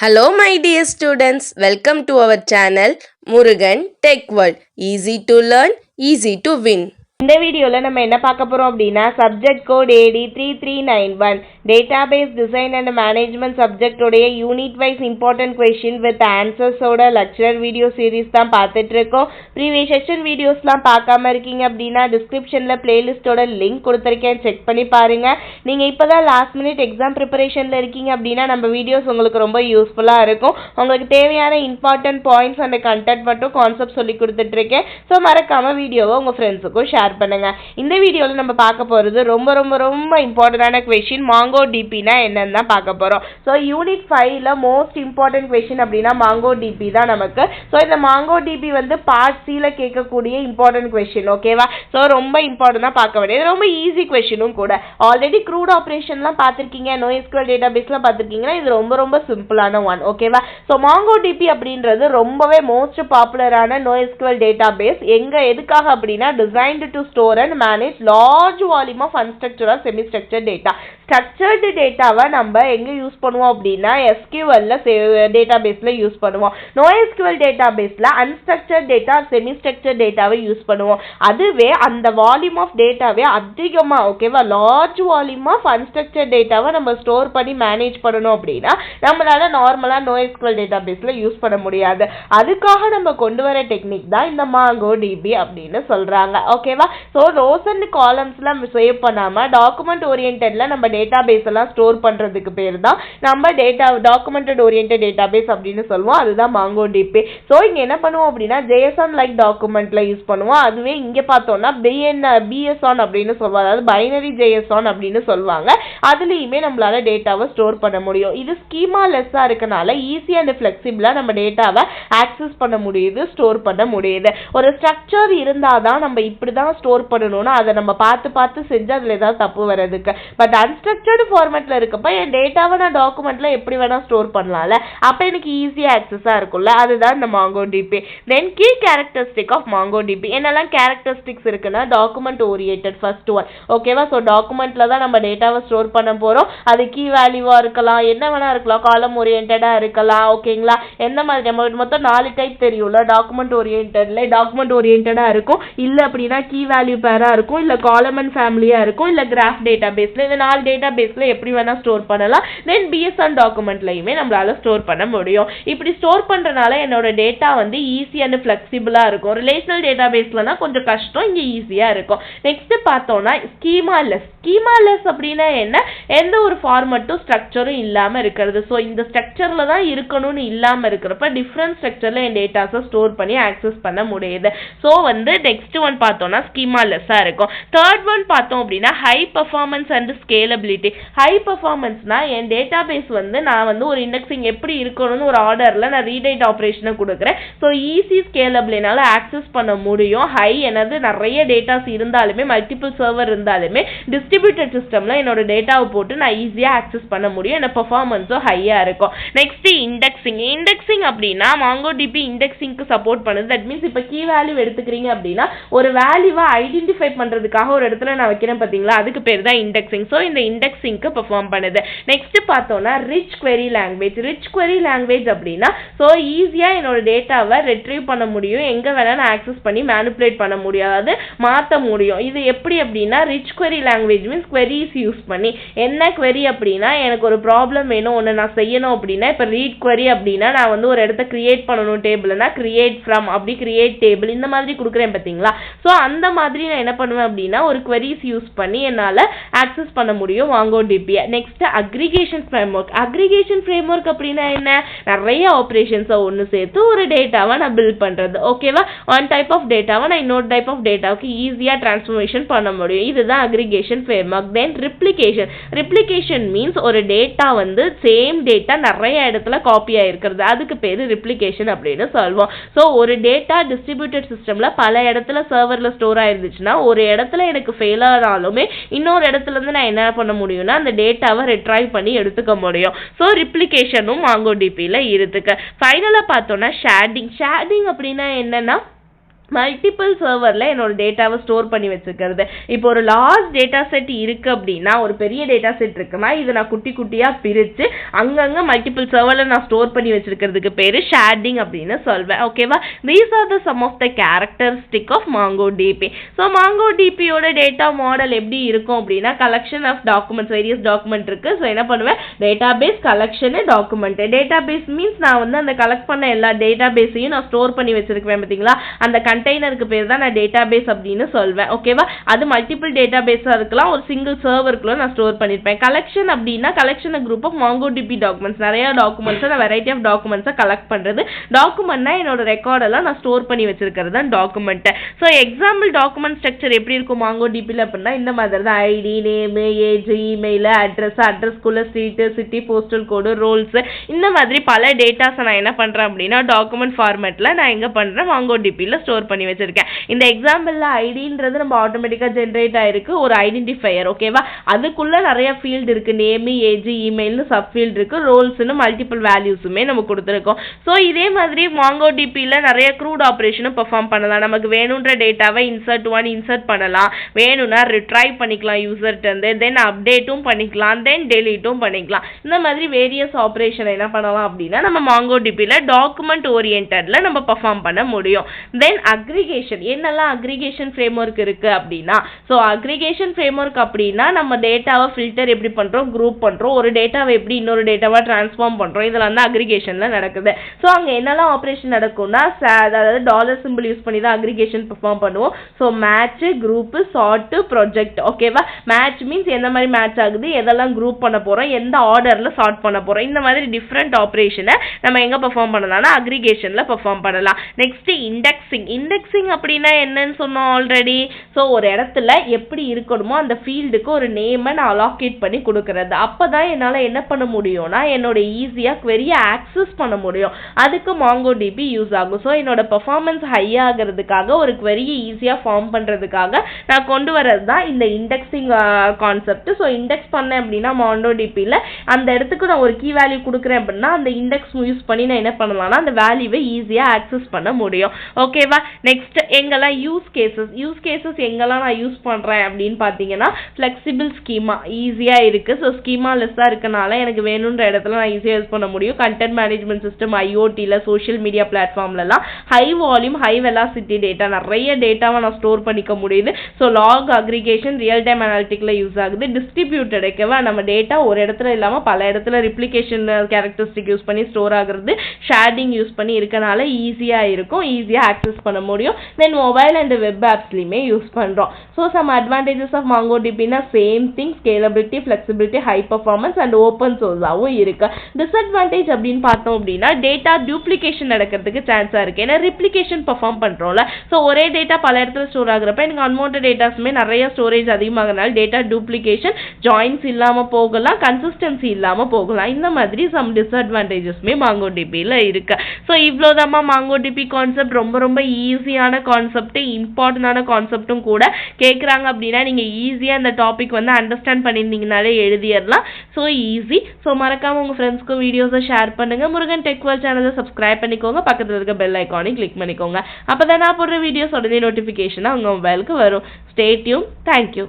Hello my dear students, welcome to our channel Murugan Tech World. Easy to learn, easy to win. இந்த வீடியோல நம்ம என்ன பார்க்க போறோம் அப்படின்னா subject code AD3391 database design and management subject உடைய unit wise important question with ஆன்சர்ஸோட lecture video series தான் பார்த்துட்டு இருக்கோம். ப்ரீவியஸ் செக்ஷன் வீடியோஸ்லாம் பார்க்காம இருக்கீங்க அப்படின்னா டிஸ்கிரிப்ஷன்ல பிளேலிஸ்டோட லிங்க் கொடுத்துருக்கேன், செக் பண்ணி பாருங்க. நீங்க இப்பதான் லாஸ்ட் மினிட் எக்ஸாம் ப்ரிப்பரேஷன்ல இருக்கீங்க அப்படின்னா நம்ம வீடியோஸ் உங்களுக்கு ரொம்ப யூஸ்ஃபுல்லா இருக்கும். உங்களுக்கு தேவையான இம்பார்ட்டன்ட் பாயிண்ட்ஸ் அண்ட் கண்டென்ட் மட்டும் கான்செப்ட் சொல்லி கொடுத்துட்டு இருக்கேன். ஸோ மறக்காம வீடியோவை உங்க ஃப்ரெண்ட்ஸுக்கும் ஷேர் பண்ணுங்க. இந்த வீடியோல நம்ம பார்க்க போறது ரொம்ப ரொம்ப ரொம்ப இம்பார்ட்டன்டான क्वेश्चन MongoDB னா என்னன்னு தான் பார்க்க போறோம். சோ யூனிட் 5ல மோஸ்ட் இம்பார்ட்டன்ட் क्वेश्चन அப்படினா MongoDB தான் நமக்கு. சோ இந்த MongoDB வந்து பார்ட் C ல கேட்கக்கூடிய இம்பார்ட்டன்ட் क्वेश्चन, ஓகேவா? சோ ரொம்ப இம்பார்ட்டன்ட்டா பார்க்க வேண்டியது, ரொம்ப ஈஸி क्वेश्चनவும் கூட. ஆல்ரெடி க்ரூட் ஆபரேஷன்லாம் பார்த்திருக்கீங்க, NoSQL டேட்டாபேஸ்லாம் பார்த்திருக்கீங்கன்னா இது ரொம்ப ரொம்ப சிம்பிளான ஒன், ஓகேவா? சோ MongoDB அப்படின்றது ரொம்பவே மோஸ்ட் பாப்புலரான NoSQL டேட்டாபேஸ். எதுக்காக அப்படினா designed to store and manage large volume of unstructured or semi-structured data. Structured டேட்டாவை நம்ம எங்க யூஸ் பண்ணுவோம் அப்படின்னா SQLல டேட்டாபேஸ்ல யூஸ் பண்ணுவோம். NoSQL டேட்டாபேஸ்ல அன்ஸ்ட்ரக்சர்ட் டேட்டா, செமி ஸ்ட்ரக்சர்ட் டேட்டாவை யூஸ் பண்ணுவோம். அதுவே அந்த வால்யூம் ஆஃப் டேட்டாவே அதிகமா, ஓகேவா, லார்ஜ் வால்யூம் ஆஃப் அன்ஸ்ட்ரக்சர்ட் டேட்டாவை நம்ம ஸ்டோர் பண்ணி மேனேஜ் பண்ணணும் அப்படின்னா நம்மளால நார்மலா NoSQL டேட்டாபேஸ்ல யூஸ் பண்ண முடியாது. அதுக்காக நம்ம கொண்டு வர டெக்னிக் தான் இந்த MongoDB அப்படின்னு சொல்றாங்க, ஓகேவா? ஸோ ரோஸ் அண்ட் காலம்ஸ்லாம் சேவ் பண்ணாம டாக்குமெண்ட் ஓரியன்டட்ல நம்ம டேட்டாபேஸ் எல்லாம் ஸ்டோர் பண்றதுக்கு பேர் தான் நம்ம டாக்குமெண்டட் ஓரியன்டட் டேட்டாபேஸ் அப்படின்னு சொல்லுவோம். அதுதான் MongoDB. ஸோ இங்க என்ன பண்ணுவோம் அப்படின்னா JSON லைக் டாக்குமெண்ட்ல யூஸ் பண்ணுவோம். அதுவே இங்க பார்த்தோம்னா BSON அப்படின்னு சொல்லுவாங்க, அதாவது பைனரி JSON அப்படின்னு சொல்லுவாங்க. அதுலயுமே நம்மளால டேட்டாவை ஸ்டோர் பண்ண முடியும். இது ஸ்கீமா லெஸ்ஸா இருக்கனால ஈஸி அண்ட் ஃபிளெக்சிபிளா நம்ம டேட்டாவை ஆக்சஸ் பண்ண முடியுது, ஸ்டோர் பண்ண முடியுது. ஒரு ஸ்ட்ரக்சர் இருந்தாதான் நம்ம இப்படிதான் ஸ்டோர் பண்ணணும்னா அதை நம்ம பார்த்து செஞ்சு அதுல ஏதாவது தப்பு வர்றதுக்கு. பட் அன்ஸ்ட்ரக்சர்டு ஃபார்மேட்ல இருக்கப்ப என் டேட்டாவை நான் டாக்குமெண்ட்ல எப்படி வேணா ஸ்டோர் பண்ணலாம்ல, அப்ப எனக்கு ஈஸியா ஆக்சஸா இருக்கும்ல, அதுதான் இந்த MongoDB. Then key characteristic of MongoDB என்னெல்லாம் கேரக்டரிஸ்டிக்ஸ் இருக்குன்னா டாக்குமெண்ட் ஓரியன்டட் ஃபர்ஸ்ட் ஒன், ஓகேவா? ஸோ டாக்குமெண்ட்ல தான் நம்ம டேட்டாவை ஸ்டோர் பண்ண போறோம். அது கீ வேல்யூவா இருக்கலாம், என்ன வேணா இருக்கலாம், காலம் ஓரியன்டா இருக்கலாம், ஓகேங்களா? எந்த மாதிரி நம்ம மொத்தம் 4 டைப் தெரியும்ல. டாக்குமெண்ட் ஓரியன்டா இருக்கும், இல்ல அப்படின்னா கீ வேல்யூ பேரா இருக்கும், இல்ல காலம் அண்ட் ஃபேமிலியா இருக்கும், இல்ல கிராஃப் டேட்டாபேஸ்ல. இந்த 4 டேட்டாபேஸ்ல எப்படி வேணா ஸ்டோர் பண்ணலாம். தென் BSON டாக்குமெண்ட்லயுமே நம்மளால ஸ்டோர் பண்ண முடியும். இப்படி ஸ்டோர் பண்றனால என்னோட டேட்டா வந்து ஈஸி அண்ட் ஃபிளெக்சிபிளா இருக்கும். ரிலேஷனல் டேட்டாபேஸ்லனா கொஞ்சம் கஷ்டம், இங்க ஈஸியா இருக்கும். நெக்ஸ்ட் பார்த்தோம்னா ஸ்கீமாலெஸ் அப்படின்னா என்ன? எந்த ஒரு ஃபார்மட்டும் ஸ்ட்ரக்சரும் இல்லாம இருக்கிறது. ஸோ இந்த ஸ்ட்ரக்சர்ல தான் இருக்கணும்னு இல்லாம இருக்கிறப்ப டிஃப்ரெண்ட் ஸ்ட்ரக்சர்ல என் டேட்டாஸை ஸ்டோர் பண்ணி ஆக்சஸ் பண்ண முடியுது. ஸோ வந்து நெக்ஸ்ட் ஒன் பார்த்தோம்னா ஸ்கீமாலெஸ்ஸா இருக்கும். தேர்ட் ஒன் பார்த்தோம் அப்படின்னா high performance and scalability. High பர்ஃபார்மன்ஸ்னா என் டேட்டாபேஸ் வந்து நான் வந்து ஒரு இண்டெக்ஸிங் எப்படி இருக்கணும்னு ஒரு ஆர்டர்ல நான் ரீடைட் ஆப்ரேஷனை கொடுக்குறேன். ஸோ ஈஸி ஸ்கேலபிள் என்னால் ஆக்சஸ் பண்ண முடியும். ஹை எனது நிறைய டேட்டாஸ் இருந்தாலுமே, மல்டிபிள் சர்வர் இருந்தாலுமே டிஸ்ட்ரிபியூட்டட் சிஸ்டம்ல என்னோட டேட்டாவை போட்டு நான் ஈஸியா ஆக்சஸ் பண்ண முடியும். என்ன பர்ஃபார்மன்ஸும் ஹையா இருக்கும். நெக்ஸ்ட் இண்டெக்ஸிங் அப்படின்னா MongoDB இண்டெக்ஸிங்க்கு சப்போர்ட் பண்ணுது. தட் மீன்ஸ் இப்போ கீ வேல்யூ எடுத்துக்கிறீங்க அப்படின்னா ஒரு வேல்யூவை ஐடென்டிஃபை பண்றதுக்காக ஒரு இடத்துல நான் வைக்கிறேன் பாத்தீங்களா, அதுக்கு பேர் தான் இண்டெக்ஸிங். ஸோ இந்த இண்டெக்ஸிங்க்கு பெர்ஃபார்ம் பண்ணுது. நெக்ஸ்ட் பார்த்தோம்னா ரிச் query லாங்குவேஜ் அப்படின்னா ஸோ ஈஸியா என்னோட டேட்டாவை ரெட்ரீவ் பண்ண முடியும், எங்க வேணாலும் ஆக்சஸ் பண்ணி மேனிபுலேட் பண்ண முடியாது, மாற்ற முடியும். இது எப்படி அப்படின்னா rich query language means queries use பண்ணி. என்ன query அப்படின்னா எனக்கு ஒரு ப்ராப்ளம் வேணும், ஒன்று நான் செய்யணும் அப்படின்னா, இப்போ ரீட் query அப்படின்னா நான் வந்து ஒரு இடத்த கிரியேட் பண்ணணும் டேபிள்னா கிரியேட் ஃப்ரம், அப்படி கிரியேட் டேபிள் இந்த மாதிரி கொடுக்குறேன் பார்த்தீங்களா. ஸோ அந்த மாதிரி நான் என்ன பண்ணுவேன் அப்படின்னா ஒரு queries யூஸ் பண்ணி என்னால் ஆக்சஸ் பண்ண முடியும் MongoDB. நெக்ஸ்ட் அக்ரிகேஷன் ஃப்ரேம்வொர்க் அப்படின்னா என்ன? நிறைய ஆப்ரேஷன்ஸை ஒன்று சேர்த்து ஒரு டேட்டாவை நான் பில்ட் பண்றது, ஓகேவா? ஒன் டைப் ஆஃப் டேட்டாவை நான் இன்னொரு டைப் ஆஃப் டேட்டாவுக்கு ஈஸியாக டிரான்ஸ்ஃபர்மேஷன் பண்ண முடியும். இதுதான் அக்ரிகேஷன் ஃப்ரேம்வொர்க். தென் ரிப்ளிகேஷன் மீன்ஸ் ஒரு டேட்டா வந்து சேம் டேட்டா நிறைய இடத்துல காப்பி ஆயிருக்கிறது, அதுக்கு பேர் ரிப்ளிகேஷன் அப்படின்னு சொல்லுவோம். ஸோ ஒரு டேட்டா டிஸ்ட்ரிபியூட்டட் சிஸ்டம்ல பல இடத்துல சர்வர்ல ஸ்டோர் ஆயிருந்துச்சுன்னா ஒரு இடத்துல எனக்கு ஃபெயில் ஆனாலுமே இன்னொரு இடத்துல இருந்து நான் என்ன பண்ண முடியும்னா அந்த டேட்டாவை ரிட்ரைவ் பண்ணி எடுத்துக்க முடியும். ஸோ ரிப்ளிகேஷனும் MongoDBல இருக்கு. ஃபைனலா பார்த்தோம்னா ஷேடிங் அப்படின்னா என்னன்னா மல்டிபிள் சர்வரில் என்னோட டேட்டாவை ஸ்டோர் பண்ணி வச்சுக்கிறது. இப்போ ஒரு லார்ஜ் டேட்டா செட் இருக்குது அப்படின்னா, ஒரு பெரிய டேட்டா செட் இருக்குன்னா இதை நான் குட்டி குட்டியாக பிரித்து அங்கங்கே மல்டிபிள் சர்வரில் நான் ஸ்டோர் பண்ணி வச்சுருக்கிறதுக்கு பேர் ஷேர்டிங் அப்படின்னு சொல்வேன். ஓகேவா? These are the some of the characteristic of MongoDB. So MongoDBயோட டேட்டா மாடல் எப்படி இருக்கும் அப்படின்னா, collection of documents, various document இருக்குது. ஸோ என்ன பண்ணுவேன், database, collection, document. Database means நான் வந்து அந்த கலெக்ட் பண்ண எல்லா டேட்டாபேஸையும் நான் ஸ்டோர் பண்ணி வச்சுருக்கேன் பார்த்தீங்களா, அந்த கண்டெய்னருக்கு பேர் தான் நான் டேட்டாபேஸ் அப்படின்னு சொல்வேன். ஓகேவா? அது மல்டிபிள் டேட்டாபேஸாக இருக்கலாம், ஒரு சிங்கிள் சர்வருக்குள்ள நான் ஸ்டோர் பண்ணியிருப்பேன். கலெக்ஷன் அப்படின்னா collection group of MongoDB documents, நிறைய டாக்குமெண்ட்ஸை நான் வெரைட்டி ஆஃப் டாக்குமெண்ட்ஸை கலெக்ட் பண்ணுறது. டாக்குமெண்ட்னா என்னோட ரெக்கார்டெல்லாம் நான் ஸ்டோர் பண்ணி வச்சிருக்கிறது தான் document. So example document structure எப்படி இருக்கும் MongoDBயில் அப்படின்னா, இந்த மாதிரி தான் ஐடி, நேமு, ஏஜ், இமெயில், அட்ரஸ்க்குள்ள street, city, postal code, roles, இந்த மாதிரி பல டேட்டாஸை நான் என்ன பண்ணுறேன் அப்படின்னா டாக்குமெண்ட் ஃபார்மேட்டில் நான் எங்கே பண்ணுறேன், MongoDBயில் ஸ்டோர் பண்ணி வச்சிருக்கேன். இந்த எக்ஸாம்பிள்ல ஐடின்றது நம்ம ஆட்டோமேட்டிக்கா ஜெனரேட் ஆயிருக்கு, ஒரு ஐடென்டிஃபையர். ஓகேவா? அதுக்குள்ள நிறைய ஃபீல்டு இருக்கு, நேம், ஏஜ், இமெயில்னு சப் ஃபீல்டு இருக்கு, ரோல்ஸ்னு மல்டிபிள் வேல்யூஸுமே நம்ம கொடுத்துருக்கோம். ஸோ இதே மாதிரி MongoDBயில் நிறைய க்ரூட் ஆப்ரேஷனும் பெர்ஃபார்ம் பண்ணலாம். நமக்கு வேணுன்ற டேட்டாவை இன்சர்ட் பண்ணலாம், வேணும்னா ரிட்ரைவ் பண்ணிக்கலாம் யூசர்ட்ட இருந்து, தென் அப்டேட்டும் பண்ணிக்கலாம், தென் டெலீட்டும் பண்ணிக்கலாம். இந்த மாதிரி வேரியஸ் ஆப்ரேஷன் என்ன பண்ணலாம் அப்படின்னா நம்ம MongoDBயில் டாக்குமெண்ட் ஓரியன்டட்ல நம்ம பெர்ஃபார்ம் பண்ண முடியும். தென் அக்ரிகேஷன், என்னெல்லாம் அக்ரிகேஷன் ஃப்ரேம்வொர்க் இருக்கு அப்படின்னா, ஸோ அக்ரிகேஷன் ஃப்ரேம்வொர்க் அப்படின்னா நம்ம டேட்டாவை ஃபில்டர் எப்படி பண்றோம், குரூப் பண்றோம், ஒரு டேட்டாவை எப்படி இன்னொரு டேட்டாவா டிரான்ஸ்ஃபார்ம் பண்றோம், இதெல்லாம் வந்து அக்ரிகேஷன்ல நடக்குது. ஸோ அங்க என்னெல்லாம் ஆப்ரேஷன் நடக்கும்னா, அதாவது டாலர் சிம்பிள் யூஸ் பண்ணி தான் அக்ரிகேஷன் பெர்ஃபார்ம் பண்ணுவோம். So match, group, sort, project. ஓகேவா? மேட்ச் மீன்ஸ் எந்த மாதிரி மேட்ச் ஆகுது, எதெல்லாம் குரூப் பண்ண போறோம், எந்த ஆர்டர்ல சார்ட் பண்ண போறோம், இந்த மாதிரி டிஃப்ரெண்ட் ஆப்ரேஷனை நம்ம எங்க பெர்ஃபார்ம் பண்ணலாம்னா அக்ரிகேஷன்ல பெர்ஃபார்ம் பண்ணலாம். நெக்ஸ்ட் இண்டெக்ஸிங் அப்படின்னா என்னன்னு சொன்னோம் ஆல்ரெடி. ஸோ ஒரு இடத்துல எப்படி இருக்கணுமோ அந்த ஃபீல்டுக்கு ஒரு நேமை நான் அலாகேட் பண்ணி கொடுக்கறது. அப்பதான் என்னால் என்ன பண்ண முடியும்னா என்னோட ஈஸியாக query-யை ஆக்சஸ் பண்ண முடியும். அதுக்கு MongoDB யூஸ் ஆகும். ஸோ என்னோட பெர்ஃபார்மன்ஸ் ஹை ஆகிறதுக்காக, ஒரு query-யை ஈஸியாக ஃபார்ம் பண்ணுறதுக்காக நான் கொண்டு வரது தான் இந்த இண்டெக்ஸிங் கான்செப்ட். ஸோ இண்டெக்ஸ் பண்ணேன் அப்படின்னா MongoDB-ல அந்த இடத்துக்கு நான் ஒரு கீ வேல்யூ கொடுக்குறேன் அப்படின்னா அந்த இண்டெக்ஸ் யூஸ் பண்ணி நான் என்ன பண்ணலாம்னா அந்த வேல்யூவை ஈஸியாக ஆக்சஸ் பண்ண முடியும். ஓகேவா? நெக்ஸ்ட் எங்கெல்லாம் யூஸ் கேசஸ் எங்கெல்லாம் நான் யூஸ் பண்ணுறேன் அப்படின்னு பார்த்தீங்கன்னா, ஃப்ளெக்சிபிள் ஸ்கீமா ஈஸியாக இருக்குது. ஸோ ஸ்கீமா லெஸ்ஸாக இருக்கனால எனக்கு வேணுன்ற இடத்துல நான் ஈஸியாக யூஸ் பண்ண முடியும். கண்டென்ட் மேனேஜ்மெண்ட் சிஸ்டம், ஐஓடியில், சோஷியல் மீடியா பிளாட்ஃபார்ம்லலாம் high volume, high velocity data, நிறைய டேட்டாவை நான் ஸ்டோர் பண்ணிக்க முடியுது. So log aggregation, real time அனாலிட்டிக்கில் யூஸ் ஆகுது. டிஸ்ட்ரிபியூட்டட், ஓகேவா? நம்ம டேட்டா ஒரு இடத்துல இல்லாமல் பல இடத்துல ரிப்ளிகேஷன் கேரக்டரிஸ்டிக் யூஸ் பண்ணி ஸ்டோர் ஆகுறது, ஷேடிங் யூஸ் பண்ணி இருக்கனால ஈஸியாக இருக்கும், ஈஸியாக ஆக்சஸ் பண்ண முடியும். தென் மொபைல் அண்ட் வெப் ஆப்ஸ்லையுமே யூஸ் பண்ணுறோம். ஸோ சம் அட்வான்டேஜஸ் ஆஃப் MongoDBனா same thing, scalability, flexibility, high performance and open சோர்ஸாகவும் இருக்கு. டிஸ்அட்வான்டேஜ் அப்படின்னு பார்த்தோம் அப்படின்னா டேட்டா டூப்ளிகேஷன் நடக்கிறதுக்கு சான்ஸாக இருக்குது. ஏன்னா ரிப்ளிகேஷன் பர்ஃபார்ம் பண்ணுறோம்ல. ஸோ ஒரே டேட்டா பல இடத்துல ஸ்டோர் ஆகுறப்ப எனக்கு அன்வான்ட் டேட்டாஸுமே நிறைய ஸ்டோரேஜ் அதிகமாகனால டேட்டா டூப்ளிகேஷன், ஜாயின்ஸ் இல்லாமல் போகலாம், கன்சிஸ்டன்சி இல்லாமல் போகலாம். இந்த மாதிரி சம் டிஸ்அட்வான்டேஜஸ்மே MongoDBயில் இருக்கு. ஸோ இவ்வளோதாம்மா MongoDB கான்செப்ட். ரொம்ப ரொம்ப ஈஸியான கான்செப்ட், இம்பார்ட்டண்டான கான்செப்டும் கூட. கேட்குறாங்க அப்படின்னா நீங்கள் ஈஸியாக அந்த டாபிக் வந்து அண்டர்ஸ்டாண்ட் பண்ணியிருந்தீங்கனாலே எழுதிடலாம். So easy. ஸோ மறக்காமல் உங்கள் ஃப்ரெண்ட்ஸ்க்கும் வீடியோஸை ஷேர் பண்ணுங்கள். முருகன் டெக் வேர்ல்ட் சேனலை சப்ஸ்கிரைப் பண்ணிக்கோங்க, பக்கத்தில் இருக்க பெல் ஐக்கானையும் கிளிக் பண்ணிக்கோங்க. அப்போ தான் நான் போடுற வீடியோஸ் உடனே நோட்டிஃபிகேஷனாக உங்கள் மொபைலுக்கு வரும். Stay tune. தேங்க்யூ.